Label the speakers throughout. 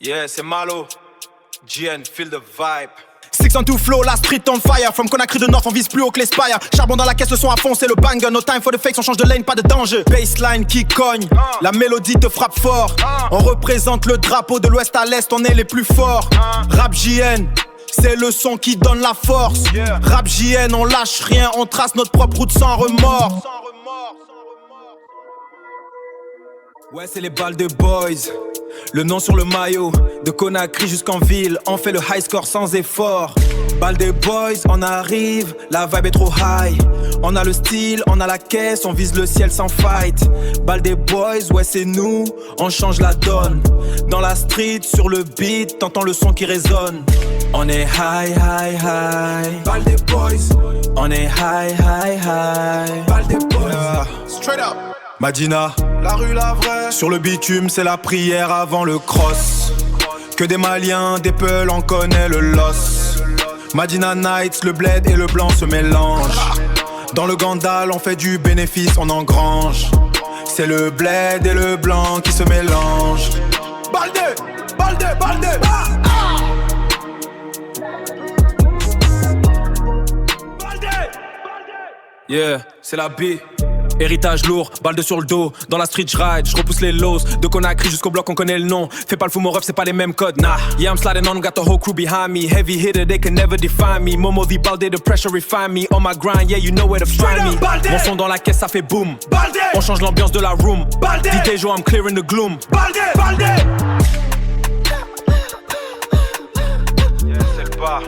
Speaker 1: Yeah, c'est Malo. GN, feel the vibe.
Speaker 2: 612 flow, la street on fire. From Conakry de North, on vise plus haut que les spires. Charbon dans la caisse, le son à fond, c'est le banger. No time for the fakes, on change de lane, pas de danger. Baseline qui cogne, la mélodie te frappe fort. On représente le drapeau de l'ouest à l'est, on est les plus forts. Rap JN, c'est le son qui donne la force. Rap JN, on lâche rien, on trace notre propre route sans remords. Ouais, c'est les balles de boys. Le nom sur le maillot, de Conakry jusqu'en ville, on fait le high score sans effort. Balle des boys, on arrive, la vibe est trop high. On a le style, on a la caisse, on vise le ciel sans fight. Balle des boys, ouais c'est nous, on change la donne. Dans la street, sur le beat, t'entends le son qui résonne. On est high, high, high. Balle des boys, on est high, high, high. Balle des boys, straight up. Madina, la rue la vraie. Sur le bitume, c'est la prière avant le cross. Que des Maliens, des Peuls, on connaît le loss. Madina Nights, le bled et le blanc se mélangent. Dans le Gandal, on fait du bénéfice, on engrange. C'est le bled et le blanc qui se mélangent. Balde, balde, balde. Yeah, c'est la B. Héritage lourd, balle de sur le dos. Dans la street j'ride, j'repousse les lows. De Conakry jusqu'au bloc on connaît le nom. Fais pas le fou mon ref, c'est pas les mêmes codes, nah. Yeah I'm sliding on, got the whole crew behind me. Heavy hitter, they can never define me. Momo the balde, the pressure refine me. On my grind, yeah you know where to find me. Mon son dans la caisse ça fait boom. Balde. On change l'ambiance de la room. Balde. DJ Joe, I'm clearing the gloom. Balde, balde.
Speaker 1: Yeah, c'est le bar.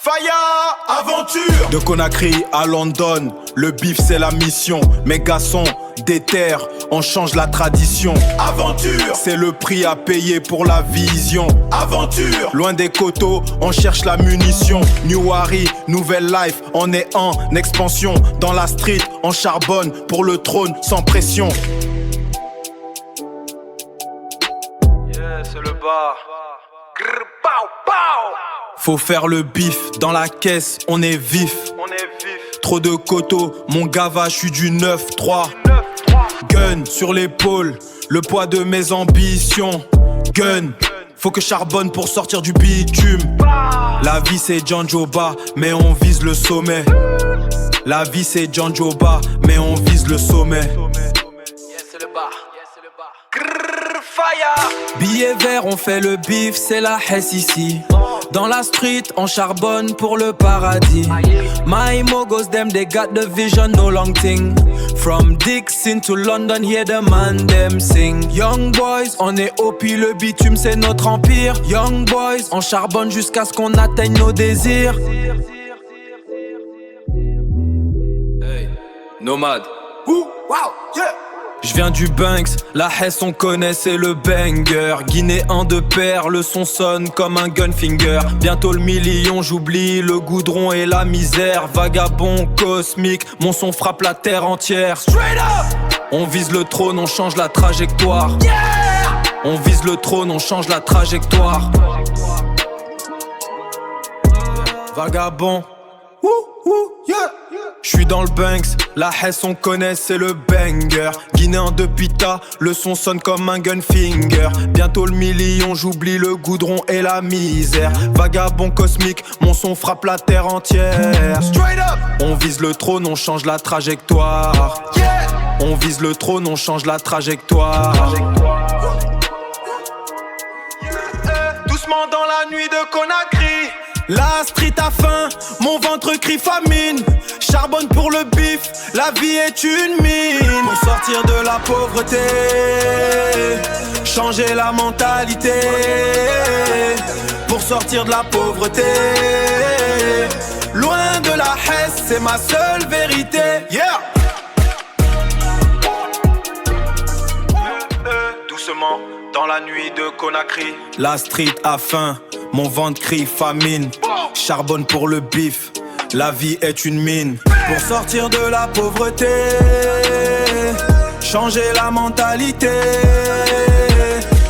Speaker 2: Fire, aventure. De Conakry à London, le bif c'est la mission. Mes garçons, déter, on change la tradition. Aventure, c'est le prix à payer pour la vision. Aventure, loin des coteaux, on cherche la munition. New Harry, nouvelle life, on est en expansion. Dans la street, on charbonne pour le trône sans pression.
Speaker 1: Yeah, c'est le bar. Grrr, pow, pow.
Speaker 2: Faut faire le bif, dans la caisse, on est vif.
Speaker 1: On est vif.
Speaker 2: Trop de coteaux, mon gava, j'suis du 9-3. Gun sur l'épaule, le poids de mes ambitions. Gun, faut que charbonne pour sortir du bitume. La vie c'est Janjoba, mais on vise le sommet. La vie c'est Janjoba, mais on vise le sommet.
Speaker 1: Yeah, c'est le bar. Grrr, fire.
Speaker 2: Billet vert, on fait le bif, c'est la hesse ici. Dans la street, on charbonne pour le paradis. My mogos, them, they got the vision, no long thing. From Dixon to London, hear the man, them sing. Young boys, on est au puis le bitume, c'est notre empire. Young boys, on charbonne jusqu'à ce qu'on atteigne nos désirs. Hey, nomade. Ouh, wow, yeah. Je viens du Banks, la Hesse on connaît c'est le banger. Guinéen de pair, le son sonne comme un gunfinger. Bientôt le million, j'oublie le goudron et la misère. Vagabond cosmique, mon son frappe la terre entière. Straight up. On vise le trône, on change la trajectoire. Yeah. On vise le trône, on change la trajectoire. Vagabond. Yeah. J'suis dans le Banks, la Hesse on connaît c'est le banger. Guinéen de pita, le son sonne comme un gunfinger. Bientôt le million, j'oublie le goudron et la misère. Vagabond cosmique, mon son frappe la terre entière. Straight up. On vise le trône, on change la trajectoire. Yeah. On vise le trône, on change la trajectoire.
Speaker 1: Doucement dans la nuit de Conakry.
Speaker 2: La street a faim, mon ventre crie famine. Charbonne pour le bif, la vie est une mine. Pour sortir de la pauvreté, changer la mentalité. Pour sortir de la pauvreté, loin de la Hesse, c'est ma seule vérité. Yeah.
Speaker 1: Doucement dans la nuit de Conakry.
Speaker 2: La street a faim, mon ventre crie famine. Charbonne pour le bif, la vie est une mine. Pour sortir de la pauvreté, changer la mentalité.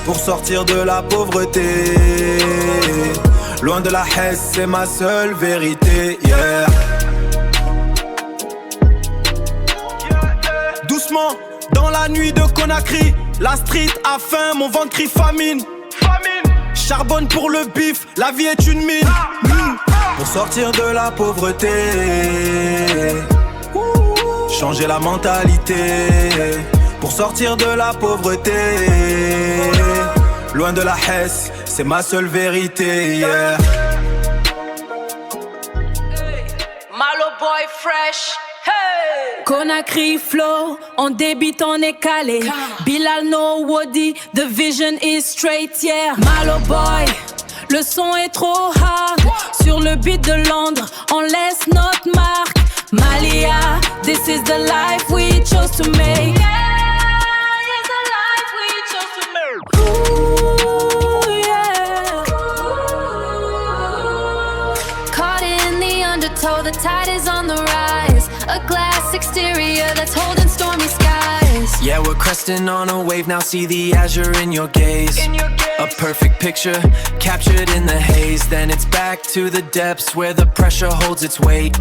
Speaker 2: Pour sortir de la pauvreté, loin de la Hesse, c'est ma seule vérité. Yeah. Doucement, dans la nuit de Conakry, la street a faim, mon ventre crie famine.
Speaker 1: Famine.
Speaker 2: charbonne pour le bif, la vie est une mine. Pour sortir de la pauvreté, changer la mentalité. Pour sortir de la pauvreté, loin de la Hesse, c'est ma seule vérité, yeah.
Speaker 3: Malo boy fresh. Hey! Conakry flow, on débite, on est calé. Bilal no Wody, the vision is straight, yeah. Malo boy, le son est trop hard. Sur le beat de Londres, on laisse notre marque. Malia, this is the life we chose to make. Yeah, it's the life we chose to make. Ooh, yeah. Caught in the undertow, the tide is on the rise. A glass exterior that's holding stormy skies.
Speaker 4: Yeah, we're cresting on a wave, now see the azure in your gaze. A perfect picture, captured in the haze. Then it's back to the depths where the pressure holds its weight.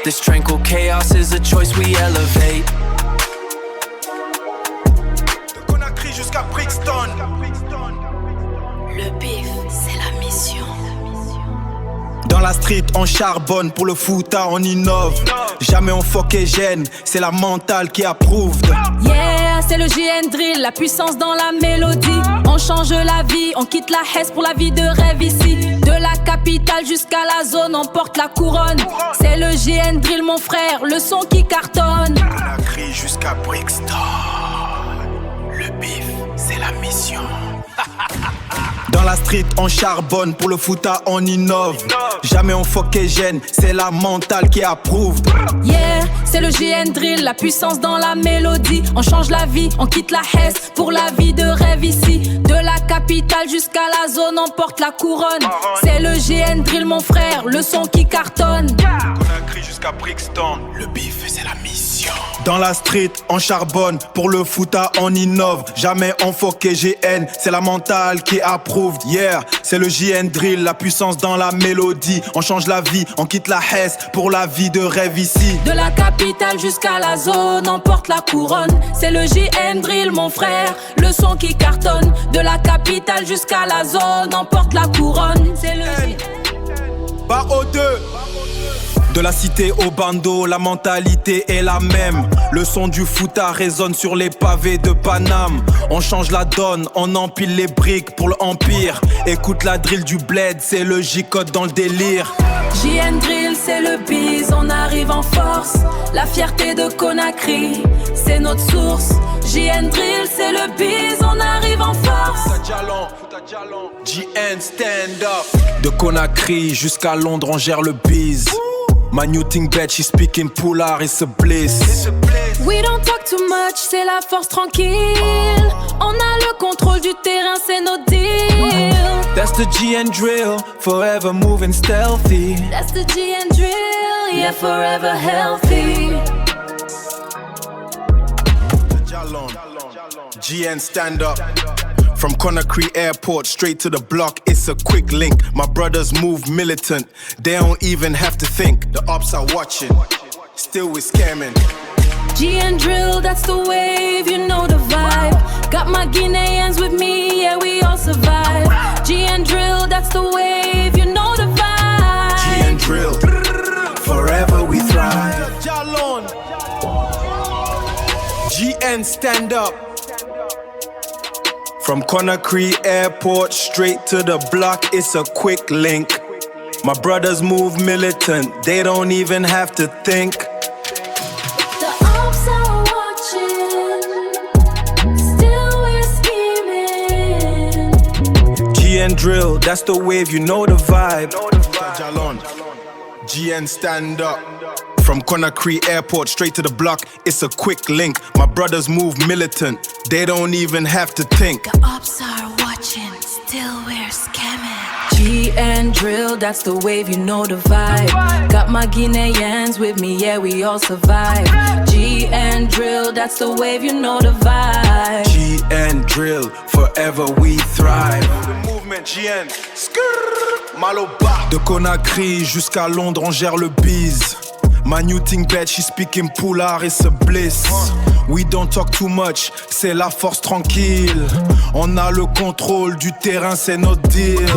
Speaker 4: This tranquil chaos is a choice we elevate.
Speaker 2: De Conakry jusqu'à Brixton.
Speaker 3: Le bif, c'est la mission.
Speaker 2: Dans la street, on charbonne, pour le fouta, on innove. Jamais on fuck et gêne, c'est la mentale qui approuve.
Speaker 3: Yeah, c'est le JN Drill, la puissance dans la mélodie. On change la vie, on quitte la Hesse pour la vie de rêve ici. De la capitale jusqu'à la zone, on porte la couronne. C'est le JN Drill, mon frère, le son qui cartonne.
Speaker 2: Conakry jusqu'à Brixton. Le bif, c'est la mission. Dans la street, on charbonne, pour le fouta, on innove. Jamais on fuck et gêne, c'est la mentale qui approuve.
Speaker 3: Yeah, c'est le JN Drill, la puissance dans la mélodie. On change la vie, on quitte la Hesse pour la vie de rêve ici. De la capitale jusqu'à la zone, on porte la couronne. C'est le JN Drill, mon frère, le son qui cartonne.
Speaker 2: Conakry jusqu'à Brixton, le bif, c'est la mission. Dans la street, on charbonne, pour le fouta, on innove. Jamais on fuck et GN, c'est la mentale qui approuve. Yeah, c'est le JN Drill, la puissance dans la mélodie. On change la vie, on quitte la Hesse pour la vie de rêve ici.
Speaker 3: De la capitale jusqu'à la zone, on porte la couronne. C'est le JN Drill, mon frère, le son qui cartonne. De la capitale jusqu'à la zone, on porte la couronne. C'est le JN.
Speaker 2: Bar au 2. De la cité au bando, la mentalité est la même. Le son du fouta résonne sur les pavés de Paname. On change la donne, on empile les briques pour l'empire. Écoute la drill du bled, c'est le J-code dans le délire.
Speaker 3: JN Drill, c'est le biz, on arrive en force. La fierté de Conakry, c'est notre source. JN Drill, c'est le biz, on arrive en force.
Speaker 2: JN stand up. De Conakry jusqu'à Londres, on gère le biz. My new thing bed, she speaking Poulard, it's a bliss.
Speaker 3: We don't talk too much, c'est la force tranquille. On a le contrôle du terrain, c'est nos deals.
Speaker 2: That's the GN drill, forever moving stealthy.
Speaker 3: That's the GN drill, yeah, forever healthy.
Speaker 2: GN stand up. From Conakry Airport straight to the block, it's a quick link. My brothers move militant, they don't even have to think. The ops are watching, still we're scamming.
Speaker 3: GN drill, that's the wave, you know the vibe. Got my Guineans with me, yeah, we all survive. GN drill, that's the wave, you know the vibe.
Speaker 2: GN drill, forever we thrive. GN stand up. From Conakry Airport straight to the block, it's a quick link. My brothers move militant, they don't even have to think.
Speaker 3: The ops are watching, still we're scheming.
Speaker 2: GN drill, that's the wave, you know the vibe. GN stand up. From Conakry Airport straight to the block, it's a quick link. My brothers move militant, they don't even have to think.
Speaker 3: The ops are watching, still we're scamming. GN drill, that's the wave, you know the vibe. Got my Guineans with me, yeah, we all survive. GN drill, that's the wave, you know the vibe.
Speaker 2: GN drill, forever we thrive. Movement GN, Maloba. De Conakry jusqu'à Londres, on gère le biz. My new thing bed, she speaking poulard, it's a bliss. We don't talk too much, c'est la force tranquille. On a le contrôle du terrain, c'est notre deal.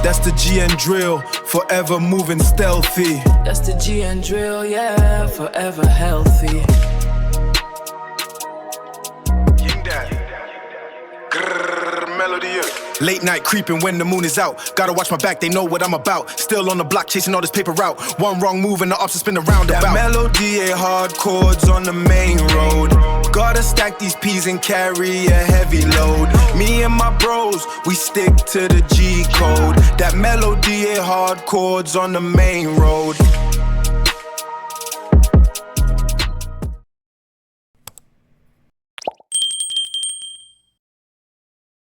Speaker 2: That's the GN drill, forever moving stealthy.
Speaker 3: That's the GN drill, yeah, forever healthy.
Speaker 1: King Daddy. Grrr, melody.
Speaker 2: Late night creeping when the moon is out. Gotta watch my back, they know what I'm about. Still on the block, chasing all this paper route. One wrong move and the ops will spin around about. That melody ain't hard chords on the main road. Gotta stack these P's and carry a heavy load. Me and my bros, we stick to the G code. That melody ain't hard chords on the main road.